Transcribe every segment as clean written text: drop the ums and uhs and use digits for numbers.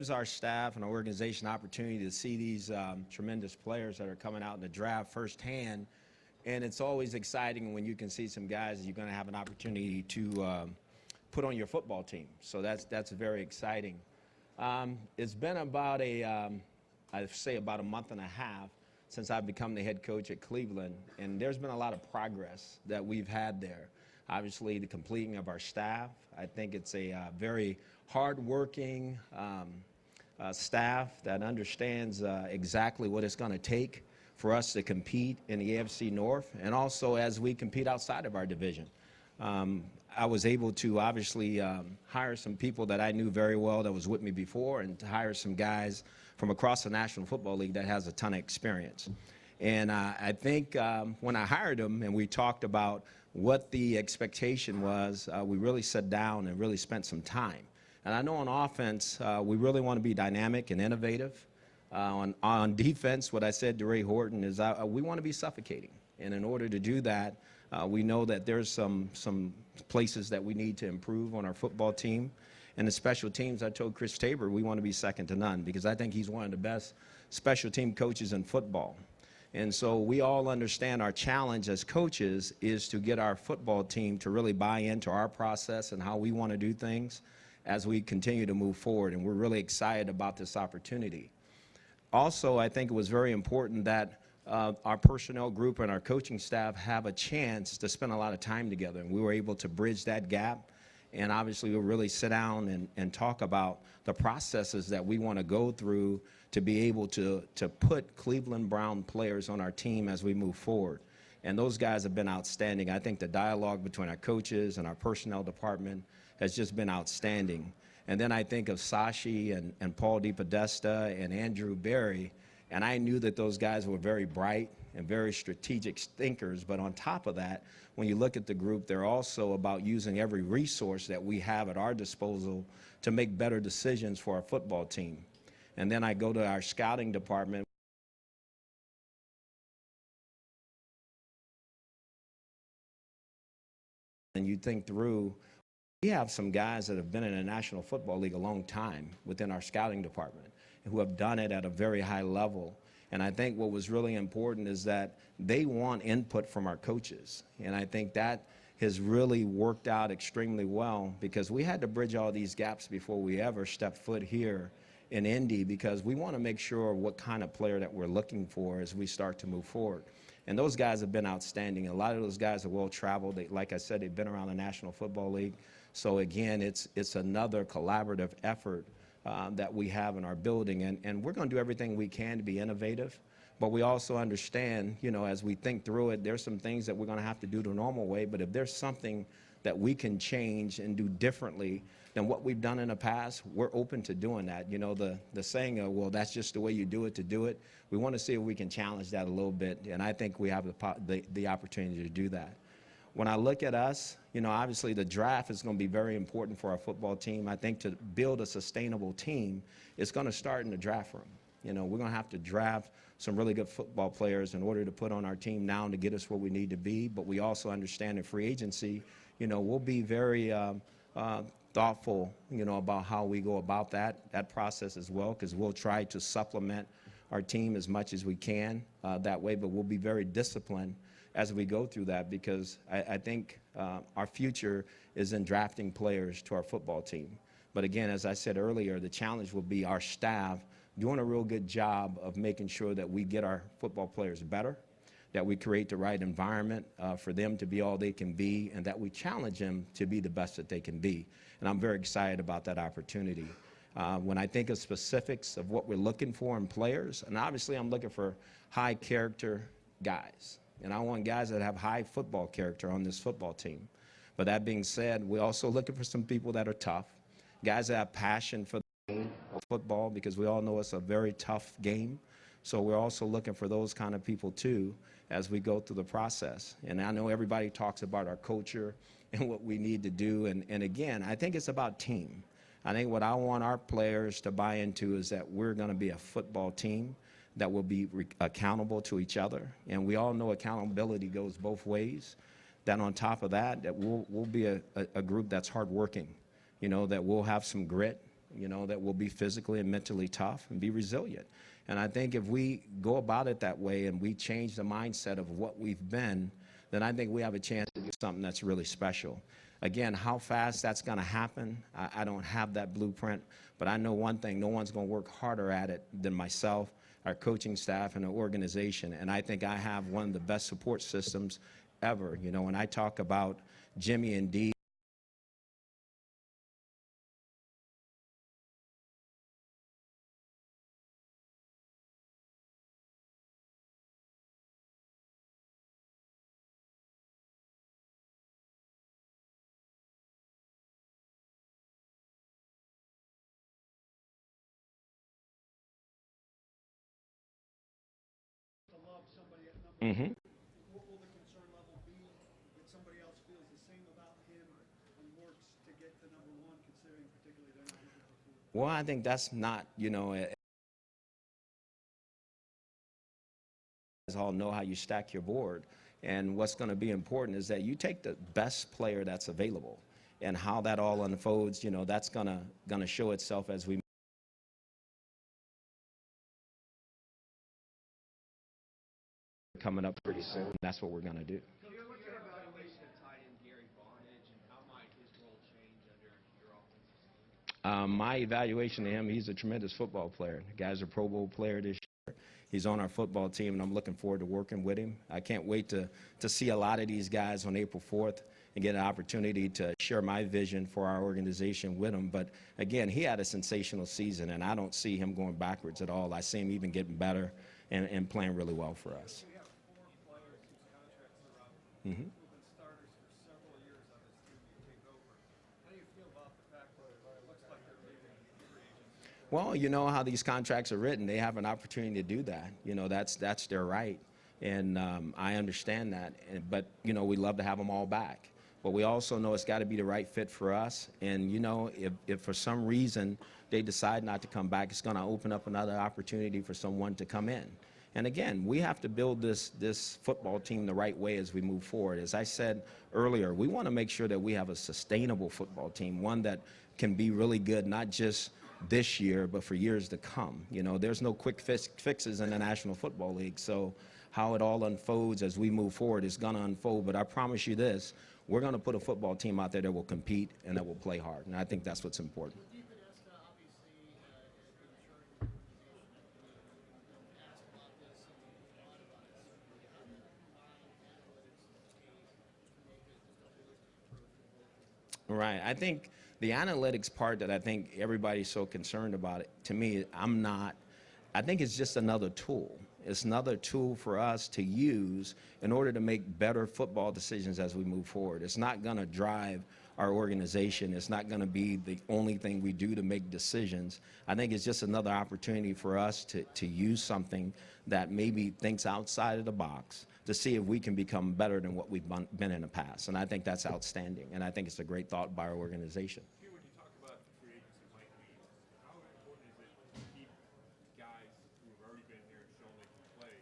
gives our staff and our organization opportunity to see these tremendous players that are coming out in the draft firsthand. And it's always exciting when you can see some guys that you're going to have an opportunity to put on your football team. So that's very exciting. It's been about I'd say about a month and a half since I've become the head coach at Cleveland, and there's been a lot of progress that we've had there. Obviously, the completing of our staff. I think it's a very hardworking staff that understands exactly what it's going to take for us to compete in the AFC North, and also as we compete outside of our division. I was able to obviously hire some people that I knew very well that was with me before, and to hire some guys from across the National Football League that has a ton of experience. And I think when I hired them and we talked about what the expectation was, we really sat down and really spent some time. And I know on offense, we really want to be dynamic and innovative. On defense, what I said to Ray Horton is we want to be suffocating. And in order to do that, we know that there's some places that we need to improve on our football team. And the special teams, I told Chris Tabor, we want to be second to none, because I think he's one of the best special team coaches in football. And so we all understand our challenge as coaches is to get our football team to really buy into our process and how we want to do things as we continue to move forward. And we're really excited about this opportunity. Also, I think it was very important that our personnel group and our coaching staff have a chance to spend a lot of time together. And we were able to bridge that gap. And obviously, we'll really sit down and talk about the processes that we want to go through to be able to put Cleveland Brown players on our team as we move forward. And those guys have been outstanding. I think the dialogue between our coaches and our personnel department has just been outstanding. And then I think of Sashi and Paul DePodesta and Andrew Berry, and I knew that those guys were very bright and very strategic thinkers. But on top of that, when you look at the group, they're also about using every resource that we have at our disposal to make better decisions for our football team. And then I go to our scouting department. And you think through, we have some guys that have been in the National Football League a long time within our scouting department who have done it at a very high level. And I think what was really important is that they want input from our coaches. And I think that has really worked out extremely well, because we had to bridge all these gaps before we ever stepped foot here in Indy, because we want to make sure what kind of player that we're looking for as we start to move forward. And those guys have been outstanding. A lot of those guys are well-traveled. Like I said, they've been around the National Football League. So, again, it's another collaborative effort that we have in our building. And we're going to do everything we can to be innovative. But we also understand, you know, as we think through it, there's some things that we're going to have to do the normal way. But if there's something that we can change and do differently than what we've done in the past, we're open to doing that. You know, the saying, well, that's just the way you do it to do it. We want to see if we can challenge that a little bit. And I think we have the opportunity to do that. When I look at us, you know, obviously the draft is going to be very important for our football team. I think to build a sustainable team, it's going to start in the draft room. You know, we're going to have to draft some really good football players in order to put on our team now to get us where we need to be. But we also understand in free agency, you know, we'll be very thoughtful, you know, about how we go about that process as well, because we'll try to supplement our team as much as we can that way. But we'll be very disciplined as we go through that, because I think our future is in drafting players to our football team. But again, as I said earlier, the challenge will be our staff doing a real good job of making sure that we get our football players better, that we create the right environment for them to be all they can be, and that we challenge them to be the best that they can be. And I'm very excited about that opportunity. When I think of specifics of what we're looking for in players, and obviously I'm looking for high character guys. And I want guys that have high football character on this football team. But that being said, we're also looking for some people that are tough, guys that have passion for the game of football, because we all know it's a very tough game. So we're also looking for those kind of people too as we go through the process. And I know everybody talks about our culture and what we need to do. And again, I think it's about team. I think what I want our players to buy into is that we're going to be a football team that will be accountable to each other. And we all know accountability goes both ways. That on top of that, that we'll be a group that's hardworking, you know, that we'll have some grit, you know, that will be physically and mentally tough and be resilient. And I think if we go about it that way and we change the mindset of what we've been, then I think we have a chance to do something that's really special. Again, how fast that's going to happen, I don't have that blueprint, but I know one thing, no one's going to work harder at it than myself, our coaching staff, and the organization. And I think I have one of the best support systems ever. You know, when I talk about Jimmy and Dee, Somebody at number mm-hmm. what will the concern level be that somebody else feels the same about him and works to get to number one, considering particularly they're not looking for food? Well, I think that's not, you know, all know how you stack your board. And what's going to be important is that you take the best player that's available, and how that all unfolds, you know, that's gonna show itself as we coming up pretty soon. That's what we're going to do. What's your evaluation of tight end Gary Barnidge, and how might his role change under your offensive scheme? My evaluation of him, he's a tremendous football player. The guy's a Pro Bowl player this year. He's on our football team, and I'm looking forward to working with him. I can't wait to see a lot of these guys on April 4th and get an opportunity to share my vision for our organization with him. But, again, he had a sensational season, and I don't see him going backwards at all. I see him even getting better and playing really well for us. We have 4 players whose contracts are up, Mm-hmm. who've been starters for several years on this team you take over. How do you feel about the fact that it looks like they're leaving free agency? Well, you know how these contracts are written. They have an opportunity to do that. You know, that's their right. And I understand that. But, you know, we love to have them all back. But we also know it's got to be the right fit for us. And, you know, if for some reason they decide not to come back, it's going to open up another opportunity for someone to come in. And again, we have to build this football team the right way as we move forward. As I said earlier, we want to make sure that we have a sustainable football team, one that can be really good, not just this year, but for years to come. You know, there's no quick fixes in the National Football League. So how it all unfolds as we move forward is going to unfold. But I promise you this, we're going to put a football team out there that will compete and that will play hard. And I think that's what's important. Right. I think the analytics part that I think everybody's so concerned about, to me, I'm not. I think it's just another tool. It's another tool for us to use in order to make better football decisions as we move forward. It's not going to drive our organization. It's not going to be the only thing we do to make decisions. I think it's just another opportunity for us to use something that maybe thinks outside of the box to see if we can become better than what we've been in the past. And I think that's outstanding. And I think it's a great thought by our organization. When you talk about the free agency might leave, how important is it to keep guys who have already been here and shown they can play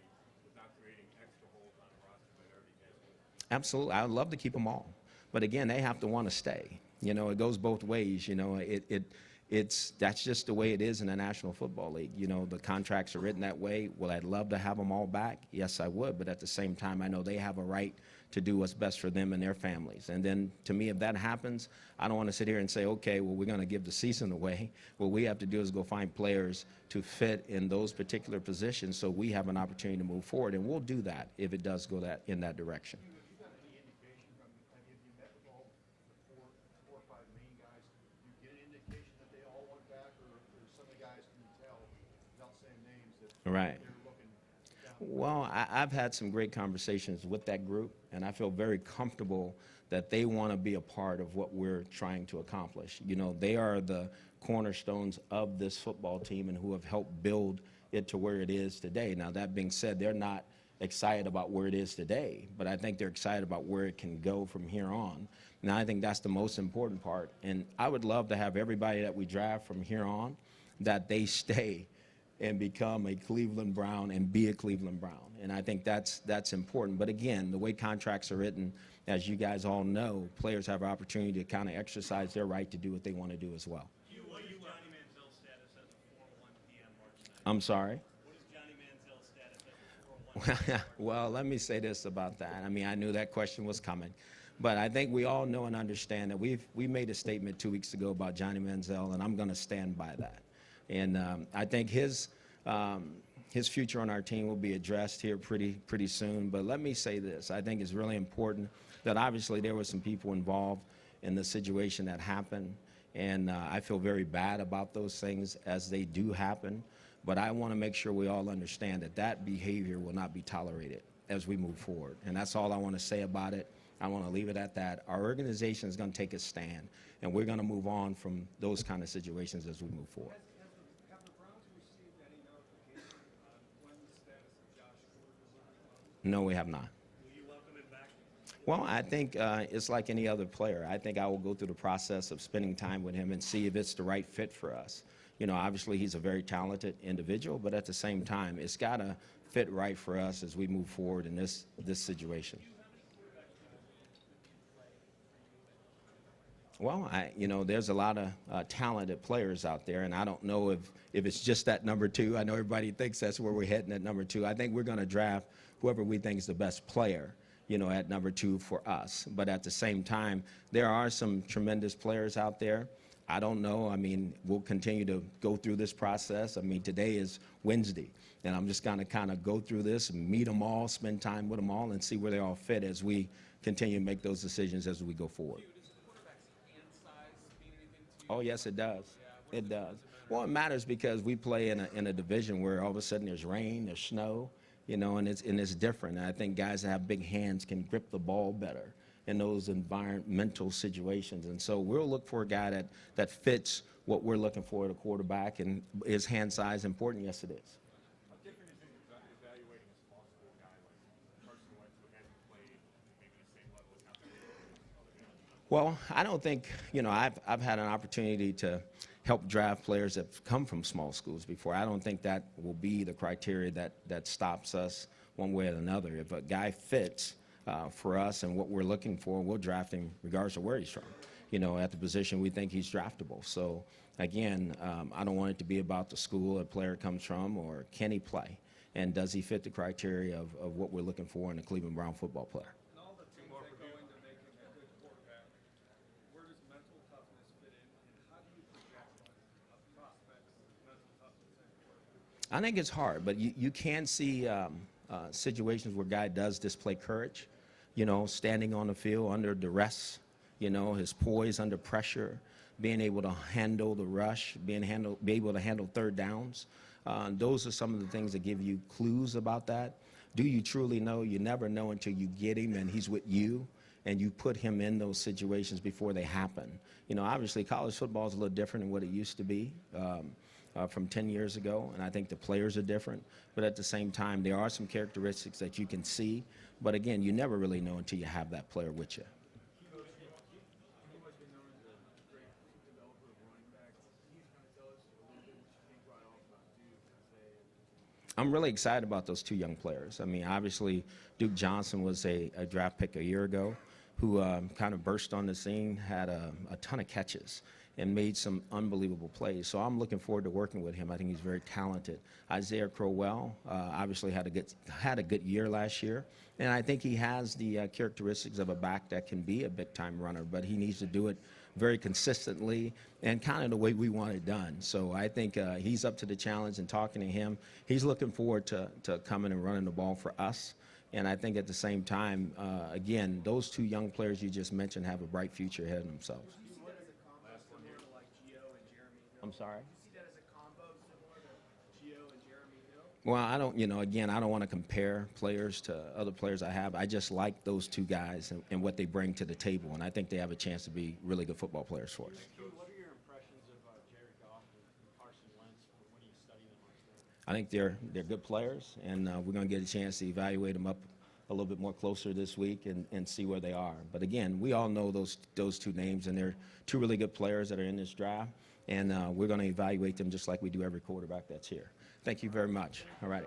without creating extra holes on a roster that already has? Absolutely. I'd love to keep them all. But again, they have to want to stay. You know, it goes both ways. You know, that's just the way it is in the National Football League. You know, the contracts are written that way. Well, I'd love to have them all back. Yes, I would. But at the same time, I know they have a right to do what's best for them and their families. And then, to me, if that happens, I don't want to sit here and say, okay, well, we're going to give the season away. What we have to do is go find players to fit in those particular positions so we have an opportunity to move forward. And we'll do that if it does go in that direction. Right. Well, I've had some great conversations with that group, and I feel very comfortable that they want to be a part of what we're trying to accomplish. You know, they are the cornerstones of this football team and who have helped build it to where it is today. Now, that being said, they're not excited about where it is today, but I think they're excited about where it can go from here on. And I think that's the most important part. And I would love to have everybody that we draft from here on, that they stay and become a Cleveland Brown and be a Cleveland Brown. And I think that's important. But again, the way contracts are written, as you guys all know, players have an opportunity to kind of exercise their right to do what they want to do as well. You Johnny I'm sorry? What is Johnny Manziel's status at the 401? Well, let me say this about that. I mean, I knew that question was coming. But I think we all know and understand that we made a statement 2 weeks ago about Johnny Manziel, and I'm going to stand by that. And I think his future on our team will be addressed here pretty soon. But let me say this. I think it's really important that obviously there were some people involved in the situation that happened. And I feel very bad about those things as they do happen. But I want to make sure we all understand that that behavior will not be tolerated as we move forward. And that's all I want to say about it. I want to leave it at that. Our organization is going to take a stand, and we're going to move on from those kind of situations as we move forward. Have the Browns received any notification on when the status of Josh Gordon will be? No, we have not. Will you welcome him back? Well, I think it's like any other player. I think I will go through the process of spending time with him and see if it's the right fit for us. You know, obviously he's a very talented individual, but at the same time, it's got to fit right for us as we move forward in this situation. Well, there's a lot of talented players out there, and I don't know if it's just that number 2. I know everybody thinks that's where we're heading at number 2. I think we're going to draft whoever we think is the best player, at number 2 for us. But at the same time, there are some tremendous players out there. I don't know. I mean, we'll continue to go through this process. I mean, today is Wednesday, and I'm just going to kind of go through this and meet them all, spend time with them all, and see where they all fit as we continue to make those decisions as we go forward. Oh, yes, it does. It does. Well, it matters because we play in a division where all of a sudden there's rain, there's snow, and it's different. And I think guys that have big hands can grip the ball better in those environmental situations. And so we'll look for a guy that fits what we're looking for at a quarterback. And is hand size important? Yes, it is. How different is it evaluating a small school guy like Carson Wentz who hasn't played maybe the same level of competition? Well, I don't think, I've had an opportunity to help draft players that have come from small schools before. I don't think that will be the criteria that stops us one way or another. If a guy fits for us and what we're looking for, we'll draft him regardless of where he's from, at the position we think he's draftable. So, again, I don't want it to be about the school a player comes from or can he play, and does he fit the criteria of what we're looking for in a Cleveland Brown football player. All the things that go into making a good quarterback, where does mental toughness fit in, and how do you project a prospect's mental toughness at quarterback? I think it's hard, but you can see situations where a guy does display courage, standing on the field under duress, his poise under pressure, being able to handle the rush, be able to handle third downs. Those are some of the things that give you clues about that. Do you truly know? You never know until you get him and he's with you and you put him in those situations before they happen. Obviously college football is a little different than what it used to be from 10 years ago, and I think the players are different. But at the same time, there are some characteristics that you can see. But again, you never really know until you have that player with you. I'm really excited about those 2 young players. I mean, obviously, Duke Johnson was a draft pick a year ago who kind of burst on the scene, had a ton of catches, and made some unbelievable plays. So I'm looking forward to working with him. I think he's very talented. Isaiah Crowell obviously had a good year last year, and I think he has the characteristics of a back that can be a big-time runner, but he needs to do it very consistently and kind of the way we want it done. So I think he's up to the challenge, and talking to him, he's looking forward to coming and running the ball for us. And I think at the same time, again, those 2 young players you just mentioned have a bright future ahead of themselves. I'm sorry? You see that as a combo similar to Gio and Jeremy Hill? Well, I don't, again, I don't want to compare players to other players I have. I just like those 2 guys and what they bring to the table, and I think they have a chance to be really good football players for us. What are your impressions of Jared Goff and Carson Wentz when you study them on film? I think they're good players, and we're going to get a chance to evaluate them up a little bit more closer this week and see where they are. But again, we all know those 2 names, and they're 2 really good players that are in this draft. And we're going to evaluate them just like we do every quarterback that's here. Thank you very much. All righty.